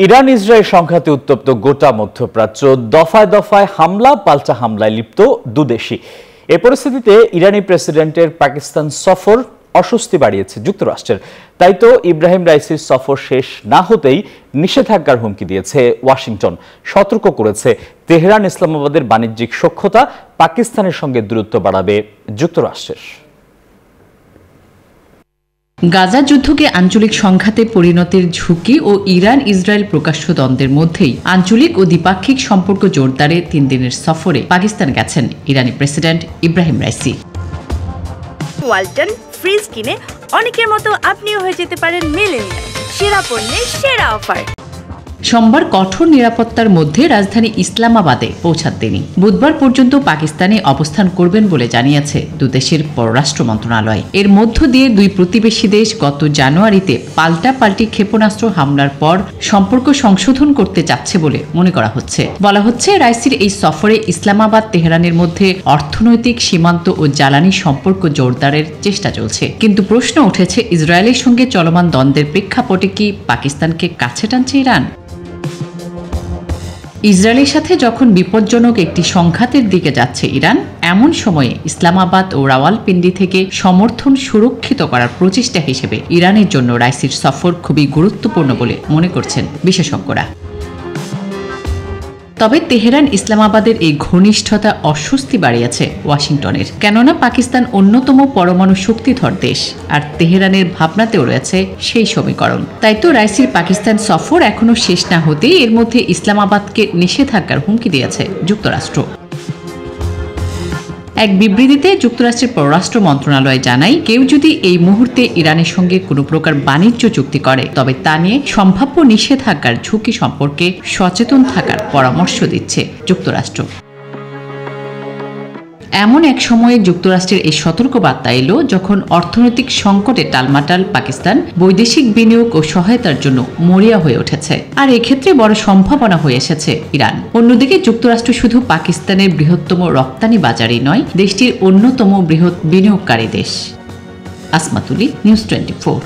Iran Israel সংঘাতে উত্তপ্ত গোটা মধ্যপ্রাচ্য, দফায় দফায় হামলা পাল্টা হামলায় লিপ্ত দুদেশই। এ পরিস্থিতিতে ইরানি প্রেসিডেন্টের পাকিস্তান সফর অস্বস্তি বাড়িয়েছে যুক্তরাষ্ট্রের। তাই তো ইব্রাহিম রাইসির সফর শেষ না হতেই নিষেধাজ্ঞার হুমকি দিয়েছে ওয়াশিংটন। সতর্ক করেছে তেহরান ইসলামাবাদের বাণিজ্যিক সখ্যতা পাকিস্তানের সঙ্গে দূরত্ব বাড়াবে যুক্তরাষ্ট্রের। গাজা যুদ্ধকে আঞ্চলিক সংঘাতে পরিণতির ঝুঁকি ও ইরান ইসরায়েল প্রকাশ্য দ্বন্দ্বের মধ্যেই আঞ্চলিক ও দ্বিপাক্ষিক সম্পর্ক জোরদারে 3 দিনের সফরে পাকিস্তান গেছেন ইরানি president Ebrahim Raisi. Walton fridge কিনে অনেকের মতো আপনিও হয়ে যেতে পারেন মিলেনিয়াল। সেরা পণ্যের সেরা অফার। সোমবার কঠোর নিরাপত্তার মধ্যে রাজধানী ইসলামাবাদে পৌঁছান তিনি। বুধবার পর্যন্ত পাকিস্তানে অবস্থান করবেন বলে জানিয়েছে দুদেশের পররাষ্ট্র মন্ত্রণালয়। এর মধ্য দিয়ে দুই প্রতিবেশী দেশ গত জানুয়ারিতে পাল্টাপাল্টি ক্ষেপণাস্ত্র হামলার পর সম্পর্ক সংশোধন করতে চাচ্ছে বলে মনে করা হচ্ছে। বলা হচ্ছে, রাইসির এই সফরে ইসলামাবাদ তেহরানের মধ্যে অর্থনৈতিক, সীমান্ত ও জ্বালানি সম্পর্ক জোরদারের চেষ্টা চলছে। কিন্তু প্রশ্ন উঠেছে, ইসরায়েলের সঙ্গে চলমান দ্বন্দ্বের প্রেক্ষাপটে কি পাকিস্তানকে কাছে টানছে ইরান? ইসরায়েলের সাথে যখন বিপজ্জনক একটি সংঘাতের দিকে যাচ্ছে ইরান, এমন সময়ে ইসলামাবাদ ও রাওয়ালপিন্ডি থেকে সমর্থন সুরক্ষিত করার প্রচেষ্টা হিসেবে ইরানের জন্য রাইসির সফর খুবই গুরুত্বপূর্ণ বলে মনে করছেন বিশেষজ্ঞরা। তবে তেহরান ইসলামাবাদের এই ঘনিষ্ঠতা অস্বস্তি বাড়িয়েছে ওয়াশিংটনের। কেননা পাকিস্তান অন্যতম পরমাণু শক্তিধর দেশ, আর তেহরানের ভাবনাতেও রয়েছে সেই সমীকরণ। তাই তো রাইসির পাকিস্তান সফর এখনো শেষ না হতেই এর মধ্যে ইসলামাবাদকে নিষেধাজ্ঞার হুমকি দিয়েছে যুক্তরাষ্ট্র। এক বিবৃতিতে যুক্তরাষ্ট্রের পররাষ্ট্র মন্ত্রণালয় জানায়, কেউ যদি এই মুহূর্তে ইরানের সঙ্গে কোনো প্রকার বাণিজ্য চুক্তি করে তবে তা নিয়ে সম্ভাব্য নিষেধাজ্ঞার ঝুঁকি সম্পর্কে সচেতন থাকার পরামর্শ দিচ্ছে যুক্তরাষ্ট্র। এমন এক সময়ে যুক্তরাষ্ট্রের এই সতর্কবার্তা এলো যখন অর্থনৈতিক সংকটে টালমাটাল পাকিস্তান বৈদেশিক বিনিয়োগ ও সহায়তার জন্য মরিয়া হয়ে উঠেছে। আর এক্ষেত্রে বড় সম্ভাবনা হয়ে এসেছে ইরান। অন্যদিকে যুক্তরাষ্ট্র শুধু পাকিস্তানের বৃহত্তম রপ্তানি বাজারই নয়, দেশটির অন্যতম বৃহৎ বিনিয়োগকারী দেশ। আসমাতুলি, নিউজ 24।